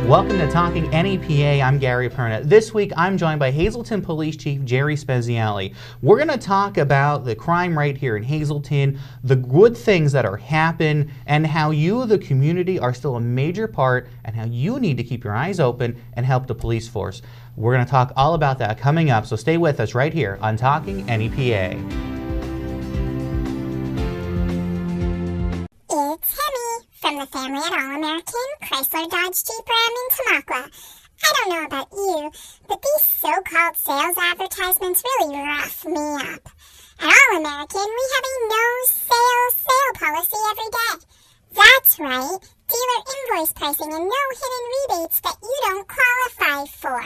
Welcome to Talking NEPA. I'm Gary Perna. This week I'm joined by Hazleton Police Chief Jerry Speziale. We're going to talk about the crime rate here in Hazleton, the good things that are happening, and how you, the community, are still a major part, and how you need to keep your eyes open and help the police force. We're going to talk all about that coming up, so stay with us right here on Talking NEPA. It's Hemi from the family at All-American Chrysler Dodge Jeep Ram in Tamaqua. I don't know about you, but these so-called sales advertisements really rough me up. At All-American, we have a no-sale policy every day. That's right, dealer invoice pricing and no hidden rebates that you don't qualify for.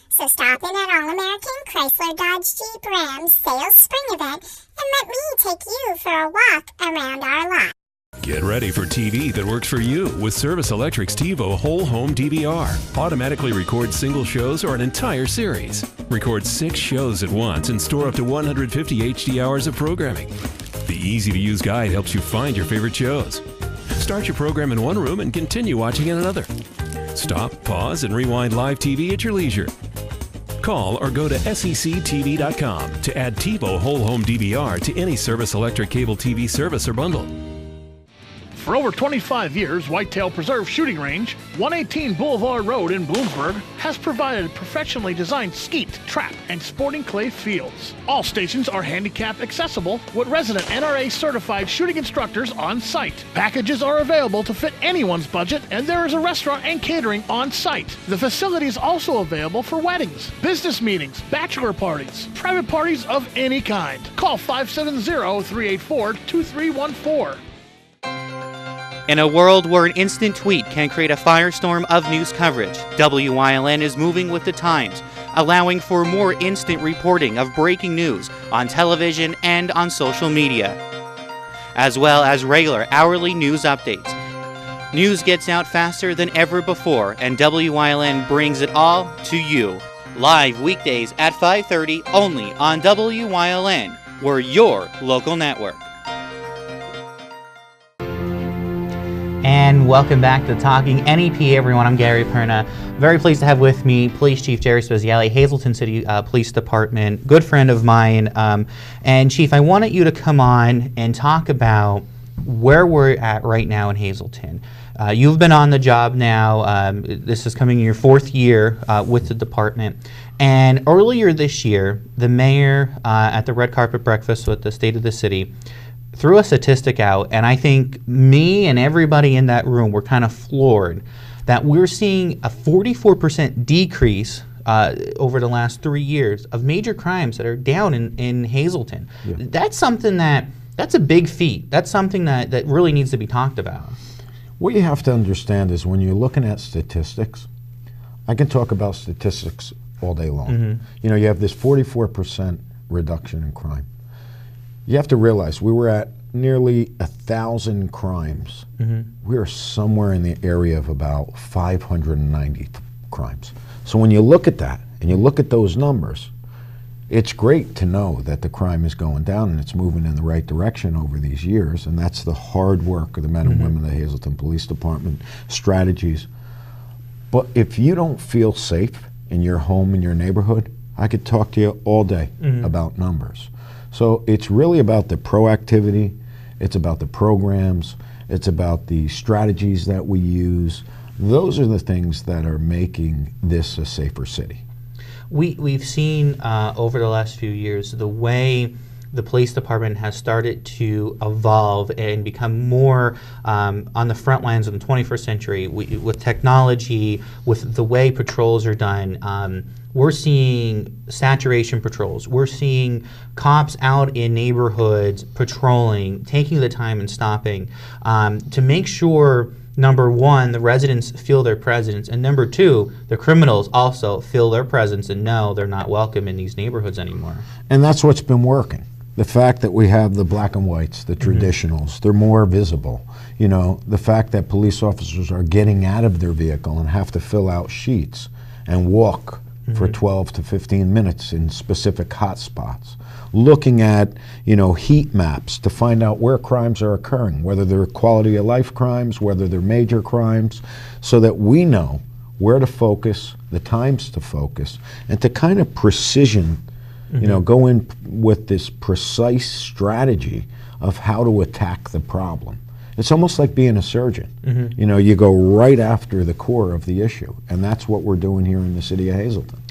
So stop in at All-American Chrysler Dodge Jeep Ram sales spring event and let me take you for a walk around our lot. Get ready for TV that works for you with Service Electric's Tivo Whole Home DVR. Automatically record single shows or an entire series. Record 6 shows at once and store up to 150 HD hours of programming. The easy-to-use guide helps you find your favorite shows. Start your program in one room and continue watching in another. Stop, pause, and rewind live TV at your leisure. Call or go to sectv.com to add Tivo Whole Home DVR to any Service Electric cable TV service or bundle. For over 25 years, Whitetail Preserve Shooting Range, 118 Boulevard Road in Bloomsburg, has provided professionally designed skeet, trap, and sporting clay fields. All stations are handicap accessible with resident NRA certified shooting instructors on site. Packages are available to fit anyone's budget, and there is a restaurant and catering on site. The facility is also available for weddings, business meetings, bachelor parties, private parties of any kind. Call 570-384-2314. In a world where an instant tweet can create a firestorm of news coverage, WYLN is moving with the times, allowing for more instant reporting of breaking news on television and on social media, as well as regular hourly news updates. News gets out faster than ever before, and WYLN brings it all to you. Live weekdays at 5:30 only on WYLN. We're your local network. And welcome back to Talking NEPA, everyone. I'm Gary Perna. Very pleased to have with me Police Chief Jerry Speziale, Hazleton City Police Department, good friend of mine. And Chief, I wanted you to come on and talk about where we're at right now in Hazleton. You've been on the job now. This is coming in your 4th year with the department. And earlier this year, the mayor at the red carpet breakfast with the state of the city threw a statistic out, and I think me and everybody in that room were kind of floored that we're seeing a 44% decrease over the last 3 years of major crimes that are down in Hazleton. Yeah. That's something that's a big feat. That's something that really needs to be talked about. What you have to understand is when you're looking at statistics, I can talk about statistics all day long. Mm-hmm. You know, you have this 44% reduction in crime. You have to realize we were at nearly 1,000 crimes. Mm-hmm. We are somewhere in the area of about 590 crimes. So when you look at that and you look at those numbers, it's great to know that the crime is going down and it's moving in the right direction over these years, and that's the hard work of the men and women of the Hazleton Police Department, strategies. But if you don't feel safe in your home, in your neighborhood, I could talk to you all day about numbers. So it's really about the proactivity, it's about the programs, it's about the strategies that we use. Those are the things that are making this a safer city. We've seen over the last few years the way the police department has started to evolve and become more on the front lines of the 21st century with technology, with the way patrols are done. We're seeing saturation patrols. We're seeing cops out in neighborhoods patrolling, taking the time and stopping to make sure, number one, the residents feel their presence, and number two, the criminals also feel their presence and know they're not welcome in these neighborhoods anymore. And that's what's been working. The fact that we have the black and whites, the traditionals, they're more visible. You know, the fact that police officers are getting out of their vehicle and have to fill out sheets and walk for 12 to 15 minutes in specific hot spots. Looking at, you know, heat maps to find out where crimes are occurring, whether they're quality of life crimes, whether they're major crimes, so that we know where to focus, the times to focus, and to kind of precision, go in with this precise strategy of how to attack the problem. It's almost like being a surgeon. You go right after the core of the issue, and that's what we're doing here in the city of Hazleton.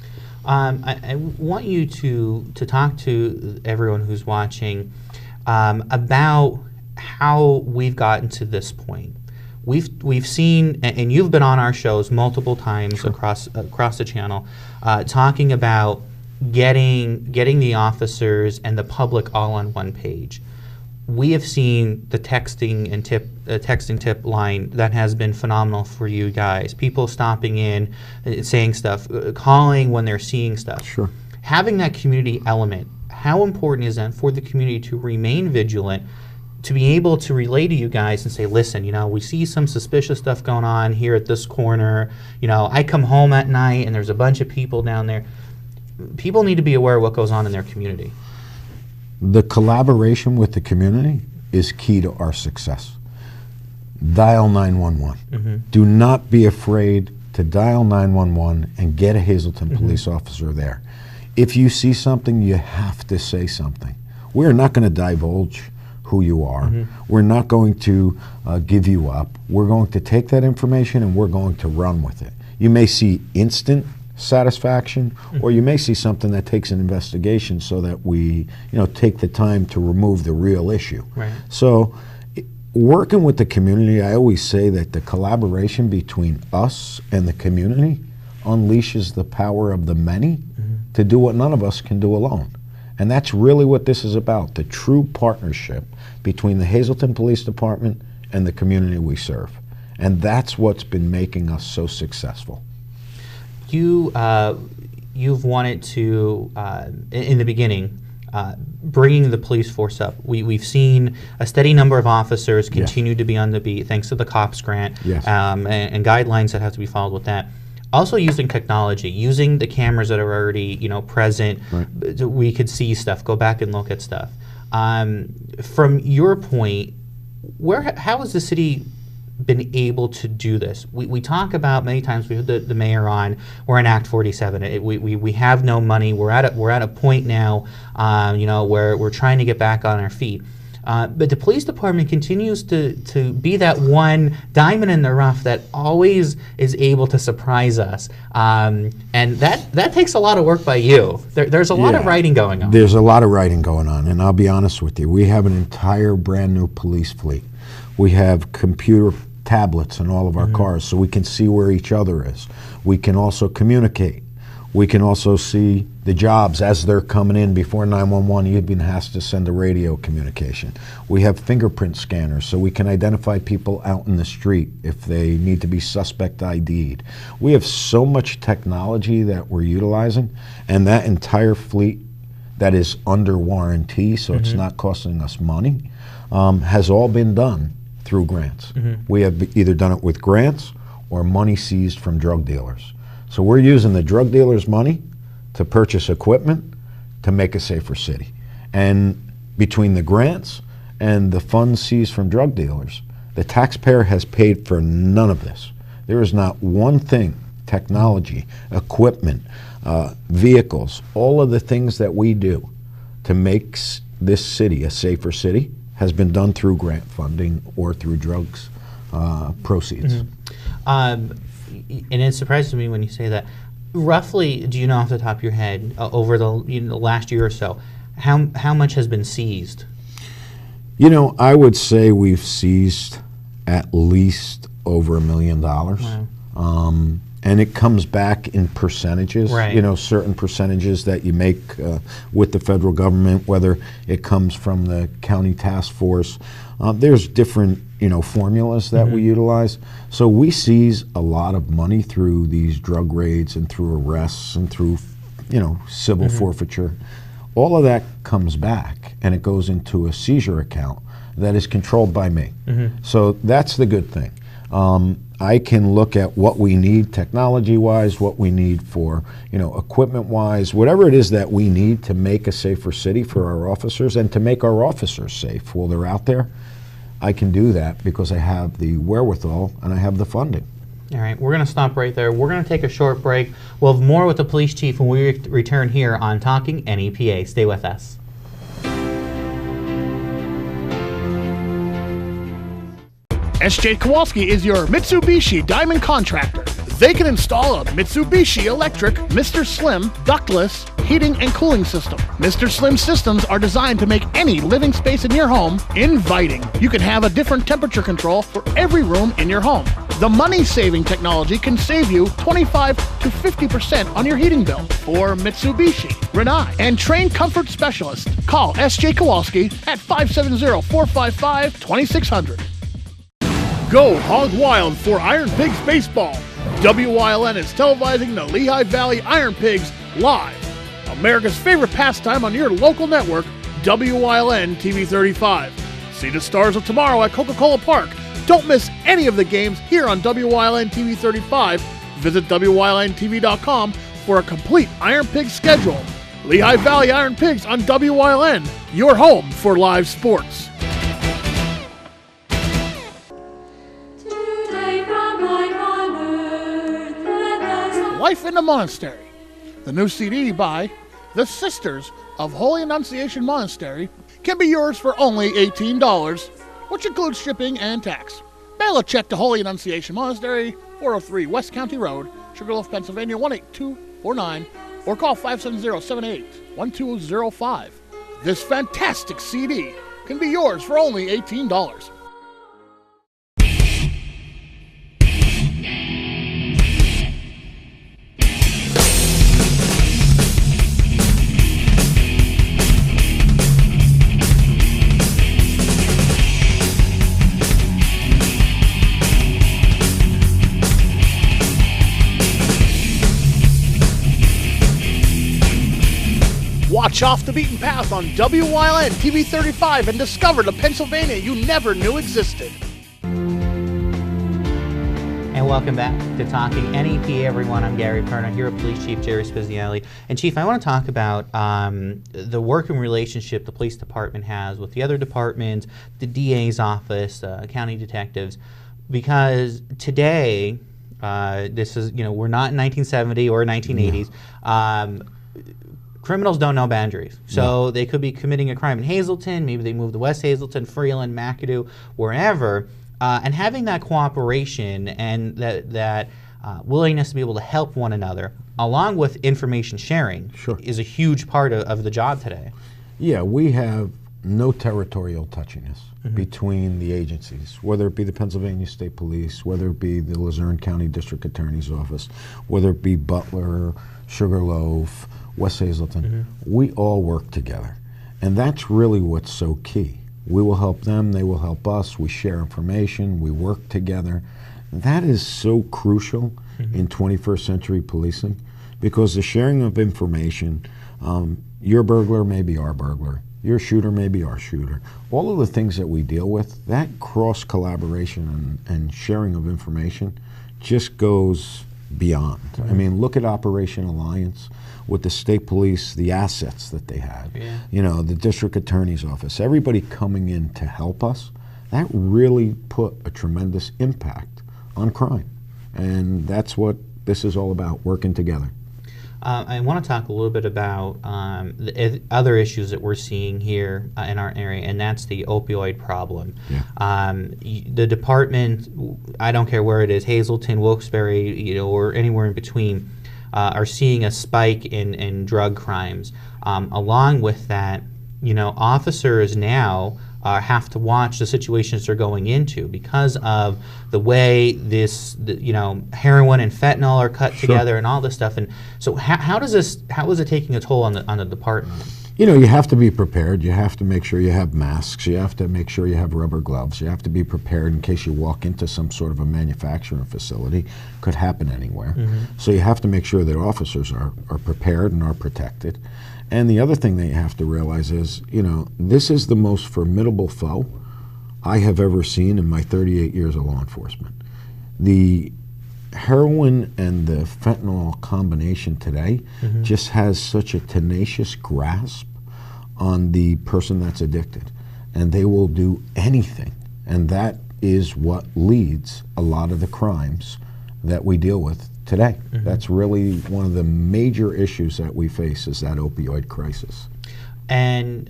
I want you to talk to everyone who's watching about how we've gotten to this point. We've seen, and you've been on our shows multiple times across the channel, talking about getting the officers and the public all on one page. We have seen the texting tip line that has been phenomenal for you guys. People stopping in, saying stuff, calling when they're seeing stuff. Sure. Having that community element, how important is that for the community to remain vigilant, to be able to relay to you guys and say, listen, we see some suspicious stuff going on here at this corner. I come home at night and there's a bunch of people down there. People need to be aware of what goes on in their community. The collaboration with the community is key to our success. Dial 911. Do not be afraid to dial 911 and get a Hazleton police officer there. If you see something, you have to say something. We're not going to divulge who you are. We're not going to give you up. We're going to take that information and we're going to run with it. You may see instant satisfaction, or you may see something that takes an investigation so that we take the time to remove the real issue. Right. So working with the community, I always say that the collaboration between us and the community unleashes the power of the many to do what none of us can do alone. And that's really what this is about, the true partnership between the Hazleton Police Department and the community we serve. And that's what's been making us so successful. You've wanted to, in the beginning, bringing the police force up. We've seen a steady number of officers continue to be on the beat thanks to the COPS grant and guidelines that have to be followed with that. Also using technology, using the cameras that are already present, we could see stuff, go back and look at stuff. From your point, how has the city been able to do this? We talk about many times, we had the mayor on, we're in Act 47. We have no money. We're at a point now, where we're trying to get back on our feet. But the police department continues to be that one diamond in the rough that always is able to surprise us. And that takes a lot of work by you. There's a lot of writing going on. There's a lot of writing going on, and I'll be honest with you. We have an entire brand new police fleet. We have computer tablets in all of our cars so we can see where each other is. We can also communicate. We can also see the jobs as they're coming in. Before 911 even has to send a radio communication. We have fingerprint scanners so we can identify people out in the street if they need to be suspect ID'd. We have so much technology that we're utilizing, and that entire fleet that is under warranty, so it's not costing us money, has all been done through grants. We have either done it with grants or money seized from drug dealers. So we're using the drug dealers' money to purchase equipment to make a safer city. And between the grants and the funds seized from drug dealers, the taxpayer has paid for none of this. There is not one thing, technology, equipment, vehicles, all of the things that we do to make this city a safer city has been done through grant funding or through drugs proceeds. And it surprises me when you say that. Roughly, do you know off the top of your head, over the last year or so, how much has been seized? I would say we've seized at least over $1 million. Wow. And it comes back in percentages, certain percentages that you make with the federal government, whether it comes from the county task force. There's different, formulas that we utilize. So we seize a lot of money through these drug raids and through arrests and through, civil forfeiture. All of that comes back and it goes into a seizure account that is controlled by me. So that's the good thing. I can look at what we need technology-wise, what we need for, equipment-wise, whatever it is that we need to make a safer city for our officers and to make our officers safe while they're out there. I can do that because I have the wherewithal and I have the funding. All right, we're going to stop right there. We're going to take a short break. We'll have more with the police chief when we return here on Talking NEPA. Stay with us. SJ Kowalski is your Mitsubishi Diamond Contractor. They can install a Mitsubishi electric Mr. Slim ductless heating and cooling system. Mr. Slim systems are designed to make any living space in your home inviting. You can have a different temperature control for every room in your home. The money-saving technology can save you 25 to 50% on your heating bill. For Mitsubishi, Rinnai, and trained comfort specialists, call SJ Kowalski at 570-455-2600. Go hog wild for Iron Pigs Baseball. WYLN is televising the Lehigh Valley Iron Pigs live. America's favorite pastime on your local network, WYLN TV 35. See the Stars of Tomorrow at Coca-Cola Park. Don't miss any of the games here on WYLN TV 35. Visit WYLNTV.com for a complete Iron Pigs schedule. Lehigh Valley Iron Pigs on WYLN, your home for live sports. Life in the Monastery, the new CD by the Sisters of Holy Annunciation Monastery, can be yours for only $18, which includes shipping and tax. Mail a check to Holy Annunciation Monastery, 403 West County Road, Sugarloaf, Pennsylvania 18249, or call 570-78-1205. This fantastic CD can be yours for only $18. Watch Off the Beaten Path on WYLN TV 35 and discover the Pennsylvania you never knew existed. And welcome back to Talking NEP, everyone. I'm Gary Perna, here with Police Chief Jerry Speziale. And Chief, I want to talk about the working relationship the police department has with the other departments, the DA's office, county detectives, because today, this is, we're not in 1970 or 1980s. Criminals don't know boundaries. So they could be committing a crime in Hazleton, maybe they move to West Hazleton, Freeland, McAdoo, wherever, and having that cooperation and that willingness to be able to help one another, along with information sharing, is a huge part of the job today. Yeah, we have no territorial touchiness between the agencies, whether it be the Pennsylvania State Police, whether it be the Luzerne County District Attorney's Office, whether it be Butler, Sugarloaf, West Hazleton. We all work together. And that's really what's so key. We will help them, they will help us, we share information, we work together. That is so crucial in 21st century policing, because the sharing of information, your burglar may be our burglar, your shooter may be our shooter. All of the things that we deal with, that cross collaboration and sharing of information just goes beyond. I mean, look at Operation Alliance with the state police, the assets that they had, the district attorney's office, everybody coming in to help us. That really put a tremendous impact on crime. And that's what this is all about, working together. I want to talk a little bit about the other issues that we're seeing here in our area, and that's the opioid problem. The department, I don't care where it is, Hazleton, Wilkes-Barre, or anywhere in between, are seeing a spike in drug crimes. Along with that, officers now have to watch the situations they're going into because of the way this, heroin and fentanyl are cut together and all this stuff. And so, how is it taking a toll on the department? You have to be prepared. You have to make sure you have masks. You have to make sure you have rubber gloves. You have to be prepared in case you walk into some sort of a manufacturing facility. Could happen anywhere. So you have to make sure that officers are prepared and are protected. And the other thing that you have to realize is, this is the most formidable foe I have ever seen in my 38 years of law enforcement. The heroin and the fentanyl combination today just has such a tenacious grasp on the person that's addicted, and they will do anything, and that is what leads a lot of the crimes that we deal with today. That's really one of the major issues that we face, is that opioid crisis. And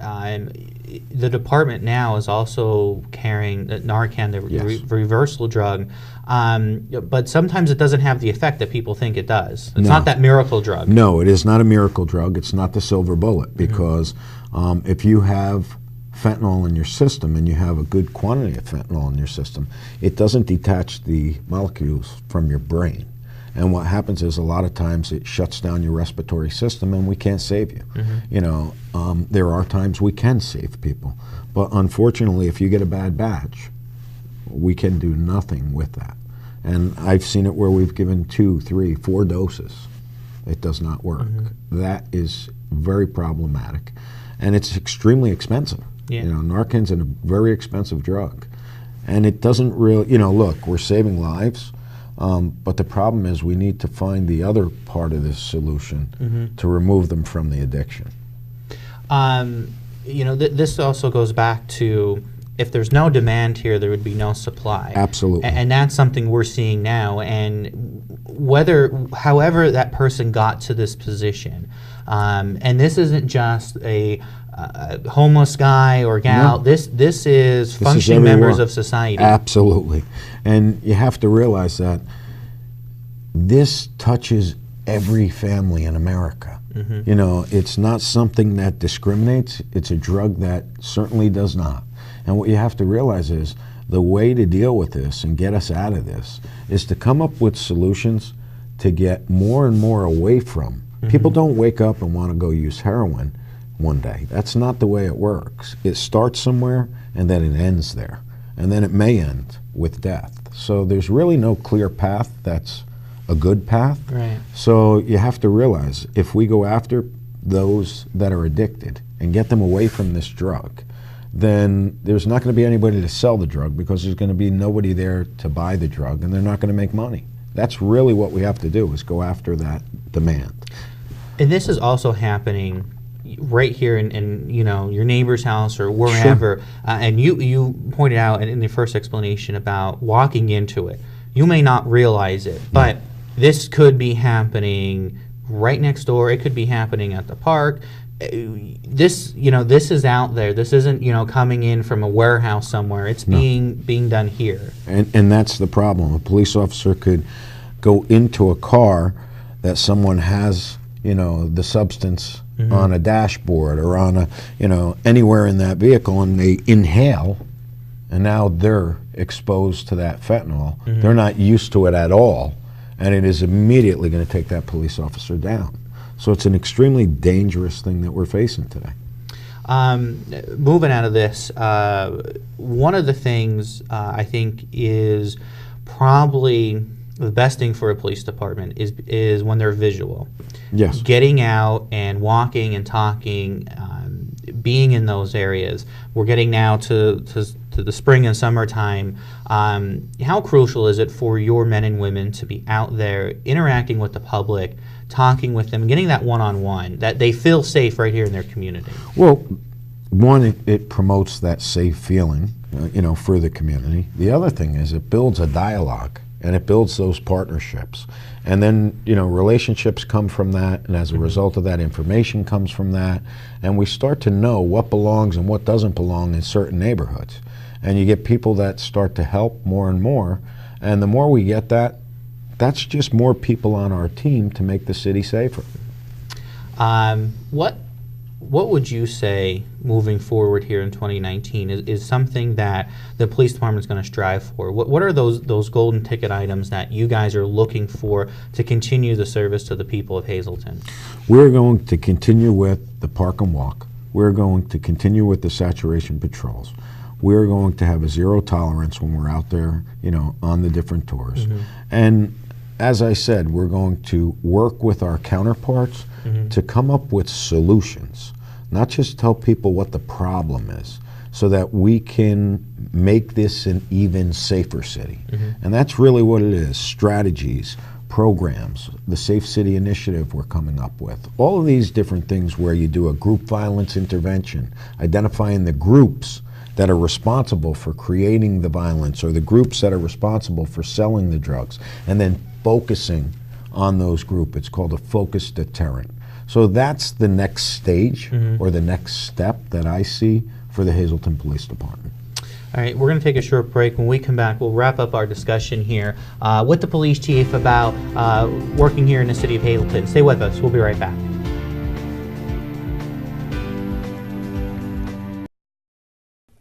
the department now is also carrying Narcan, the reversal drug, but sometimes it doesn't have the effect that people think it does. It's not that miracle drug. No, it is not a miracle drug. It's not the silver bullet, because if you have fentanyl in your system and you have a good quantity of fentanyl in your system, it doesn't detach the molecules from your brain. And what happens is, a lot of times it shuts down your respiratory system and we can't save you. You know, there are times we can save people. But unfortunately, if you get a bad batch, we can do nothing with that. And I've seen it where we've given 2, 3, 4 doses. It does not work. That is very problematic. And it's extremely expensive. You know, Narcan's a very expensive drug. And it doesn't really, you know, look, we're saving lives. But the problem is, we need to find the other part of this solution to remove them from the addiction. You know, this also goes back to, if there's no demand here, there would be no supply. Absolutely. And that's something we're seeing now. And however that person got to this position, and this isn't just a homeless guy or gal. This is functioning members of society. Absolutely. And you have to realize that this touches every family in America. You know, it's not something that discriminates. It's a drug that certainly does not. And what you have to realize is, the way to deal with this and get us out of this is to come up with solutions to get more and more away from. People don't wake up and want to go use heroin one day. That's not the way it works. It starts somewhere and then it ends there. And then it may end with death. So there's really no clear path that's a good path. Right. So you have to realize, if we go after those that are addicted and get them away from this drug, then there's not going to be anybody to sell the drug, because there's going to be nobody there to buy the drug, and they're not going to make money. That's really what we have to do, is go after that demand. And this is also happening right here in you know, your neighbor's house or wherever. And you pointed out in the first explanation about walking into it. You may not realize it, but this could be happening right next door. It could be happening at the park. This, you know, this is out there. This isn't, you know, coming in from a warehouse somewhere. It's being done here. And that's the problem. A police officer could go into a car that someone has, you know, the substance on a dashboard or on a, you know, anywhere in that vehicle, and they inhale, and now they're exposed to that fentanyl. They're not used to it at all, and it is immediately going to take that police officer down. So it's an extremely dangerous thing that we're facing today. Moving out of this, one of the things I think is probably the best thing for a police department is when they're visual. Yes. Getting out and walking and talking, being in those areas. We're getting now to the spring and summertime. How crucial is it for your men and women to be out there interacting with the public, talking with them, getting that one-on-one, that they feel safe right here in their community? Well, one, it promotes that safe feeling, you know, for the community. The other thing is, it builds a dialogue, and it builds those partnerships. And then, you know, relationships come from that, and as a result of that, information comes from that, and we start to know what belongs and what doesn't belong in certain neighborhoods. And you get people that start to help more and more, and the more we get that, that's just more people on our team to make the city safer. What would you say, moving forward here in 2019, is something that the police department is going to strive for? What are those golden ticket items that you guys are looking for to continue the service to the people of Hazleton? We're going to continue with the park and walk. We're going to continue with the saturation patrols. We're going to have a zero tolerance when we're out there, you know, on the different tours. And as I said, we're going to work with our counterparts to come up with solutions, not just tell people what the problem is, so that we can make this an even safer city. And that's really what it is: strategies, programs, the Safe City Initiative we're coming up with. All of these different things where you do a group violence intervention, identifying the groups that are responsible for creating the violence, or the groups that are responsible for selling the drugs, and then focusing on those groups. It's called a focused deterrent. So that's the next stage or the next step that I see for the Hazleton Police Department. All right, we're going to take a short break. When we come back, we'll wrap up our discussion here with the police chief about working here in the city of Hazleton. Stay with us. We'll be right back.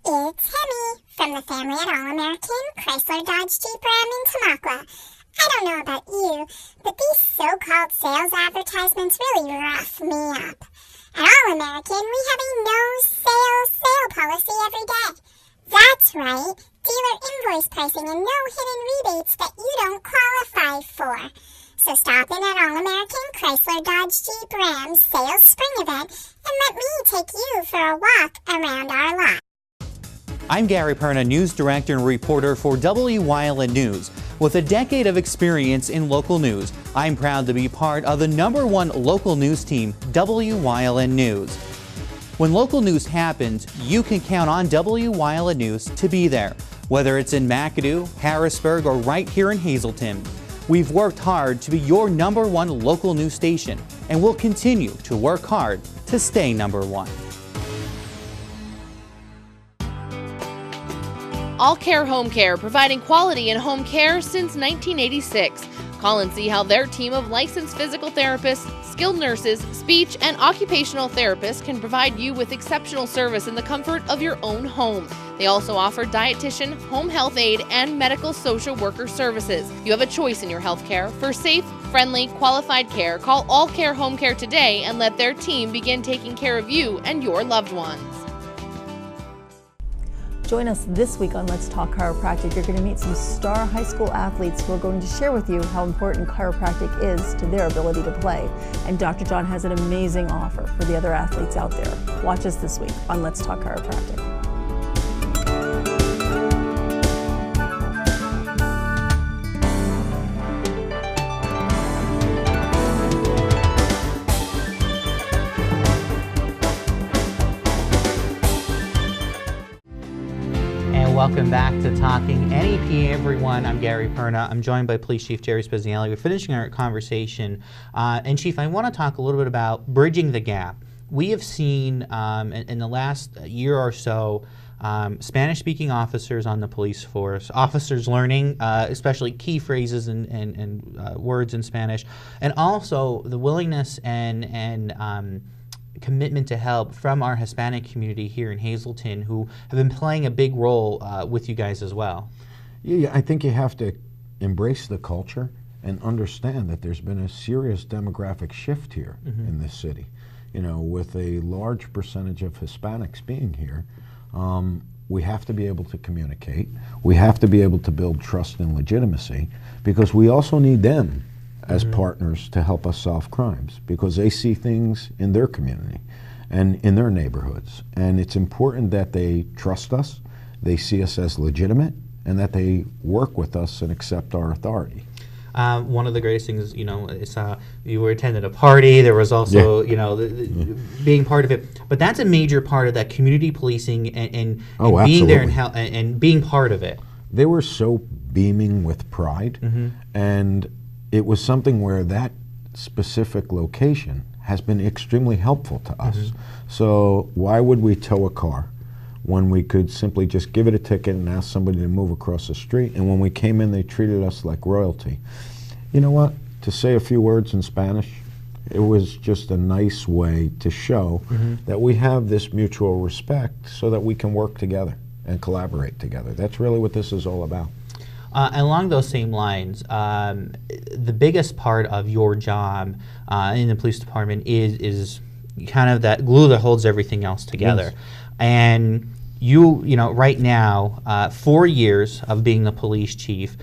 It's Hemi from the family at All-American Chrysler Dodge Jeep Ram in Tamaqua. I don't know about you, but these so-called sales advertisements really rough me up. At All-American, we have a no-sale policy every day. That's right, dealer invoice pricing and no hidden rebates that you don't qualify for. So stop in at All-American Chrysler Dodge Jeep Ram sales spring event and let me take you for a walk around our lot. I'm Gary Perna, news director and reporter for WYLN News. With a decade of experience in local news, I'm proud to be part of the #1 local news team, WYLN News. When local news happens, you can count on WYLN News to be there, whether it's in McAdoo, Harrisburg, or right here in Hazleton. We've worked hard to be your #1 local news station, and we'll continue to work hard to stay #1. All Care Home Care, providing quality in home care since 1986. Call and see how their team of licensed physical therapists, skilled nurses, speech, and occupational therapists can provide you with exceptional service in the comfort of your own home. They also offer dietitian, home health aide, and medical social worker services. You have a choice in your health care. For safe, friendly, qualified care, call All Care Home Care today and let their team begin taking care of you and your loved ones. Join us this week on Let's Talk Chiropractic. You're going to meet some star high school athletes who are going to share with you how important chiropractic is to their ability to play. And Dr. John has an amazing offer for the other athletes out there. Watch us this week on Let's Talk Chiropractic. Welcome back to Talking NEP, everyone. I'm Gary Perna. I'm joined by Police Chief Jerry Speziale. We're finishing our conversation. And Chief, I want to talk a little bit about bridging the gap. We have seen in the last year or so Spanish-speaking officers on the police force, officers learning especially key phrases and words in Spanish, and also the willingness and commitment to help from our Hispanic community here in Hazleton, who have been playing a big role with you guys as well. Yeah, I think you have to embrace the culture and understand that there's been a serious demographic shift here in this city. You know, with a large percentage of Hispanics being here, we have to be able to communicate. We have to be able to build trust and legitimacy, because we also need them as partners to help us solve crimes, because they see things in their community and in their neighborhoods. And it's important that they trust us, they see us as legitimate, and that they work with us and accept our authority. One of the greatest things, you know, is you were attending a party. There was also, you know, being part of it. But that's a major part of that community policing and being there and being part of it. They were so beaming with pride, and it was something where that specific location has been extremely helpful to us. So why would we tow a car when we could simply just give it a ticket and ask somebody to move across the street? And when we came in, they treated us like royalty. You know what? To say a few words in Spanish, it was just a nice way to show that we have this mutual respect so that we can work together and collaborate together. That's really what this is all about. Along those same lines, the biggest part of your job in the police department is kind of that glue that holds everything else together. And you know, right now, 4 years of being the police chief,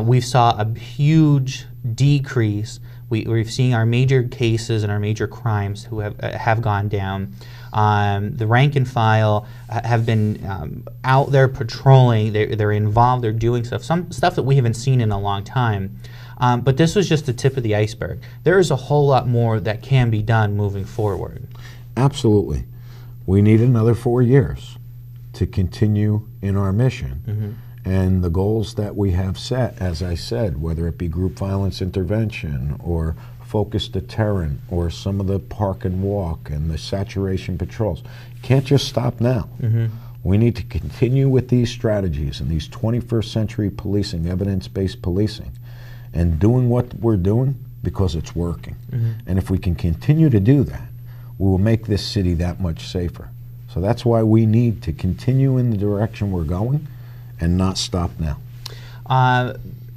we saw a huge decrease. We've seen our major cases and our major crimes who have gone down. The rank and file have been out there patrolling. They're involved. They're doing some stuff that we haven't seen in a long time. But this was just the tip of the iceberg. There is a whole lot more that can be done moving forward. Absolutely. We need another 4 years to continue in our mission and the goals that we have set, as I said, whether it be group violence intervention or focused deterrent or some of the park and walk and the saturation patrols. You can't just stop now. We need to continue with these strategies and these 21st century policing, evidence-based policing, and doing what we're doing because it's working. And if we can continue to do that, we will make this city that much safer. So that's why we need to continue in the direction we're going and not stop now.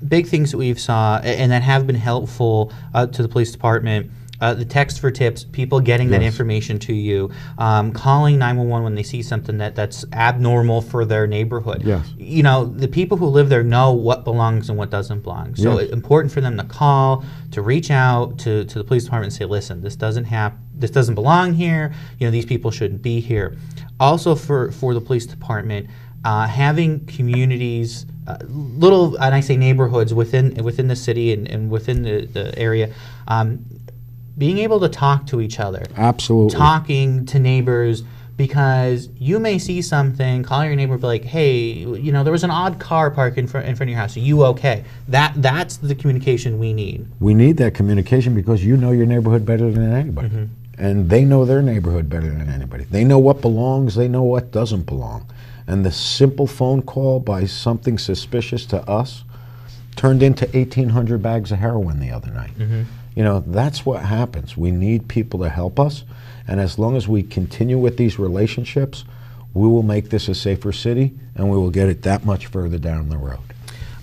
Big things that we've saw and that have been helpful to the police department, the text for tips, people getting that information to you, calling 911 when they see something that's abnormal for their neighborhood. You know, the people who live there know what belongs and what doesn't belong. So it's important for them to call, to reach out to the police department and say, listen, this doesn't belong here. You know, these people shouldn't be here. Also for the police department, having communities, little, and I say neighborhoods within the city and within the area, being able to talk to each other. Absolutely. Talking to neighbors, because you may see something, call your neighbor, be like, hey, you know, there was an odd car parked in front of your house. Are you okay? That's the communication we need. We need that communication because you know your neighborhood better than anybody. And they know their neighborhood better than anybody. They know what belongs, they know what doesn't belong. And the simple phone call by something suspicious to us turned into 1,800 bags of heroin the other night. You know, that's what happens. We need people to help us. And as long as we continue with these relationships, we will make this a safer city and we will get it that much further down the road.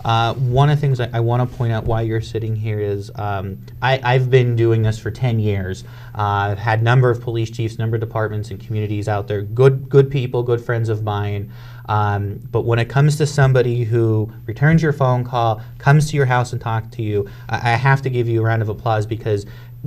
One of the things I want to point out why you're sitting here is I've been doing this for 10 years. I've had a number of police chiefs, number of departments and communities out there, good people, good friends of mine. But when it comes to somebody who returns your phone call, comes to your house and talks to you, I have to give you a round of applause, because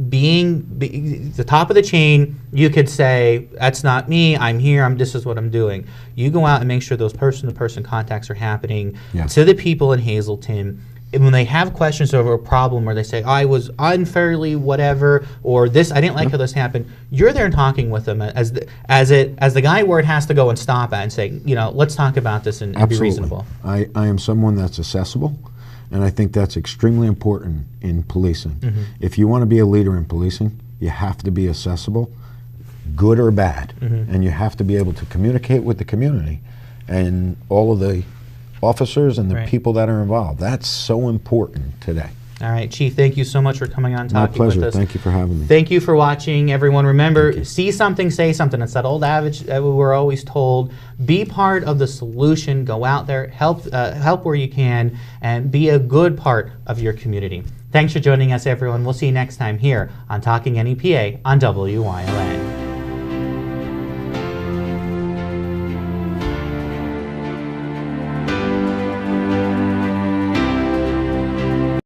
being the top of the chain, you could say, that's not me, I'm here, this is what I'm doing. You go out and make sure those person-to-person contacts are happening to the people in Hazleton. And when they have questions over a problem, or they say, I was unfairly whatever, or this, I didn't like how this happened, you're there talking with them as the guy where it has to go and stop at and say, you know, let's talk about this and be reasonable. I am someone that's accessible. And I think that's extremely important in policing. If you want to be a leader in policing, you have to be accessible, good or bad. And you have to be able to communicate with the community and all of the officers and the people that are involved. That's so important today. All right, Chief, thank you so much for coming on talking with us. My pleasure. Thank you for having me. Thank you for watching, everyone. Remember, see something, say something. It's that old adage that we're always told. Be part of the solution. Go out there, help where you can, and be a good part of your community. Thanks for joining us, everyone. We'll see you next time here on Talking NEPA on WYLN.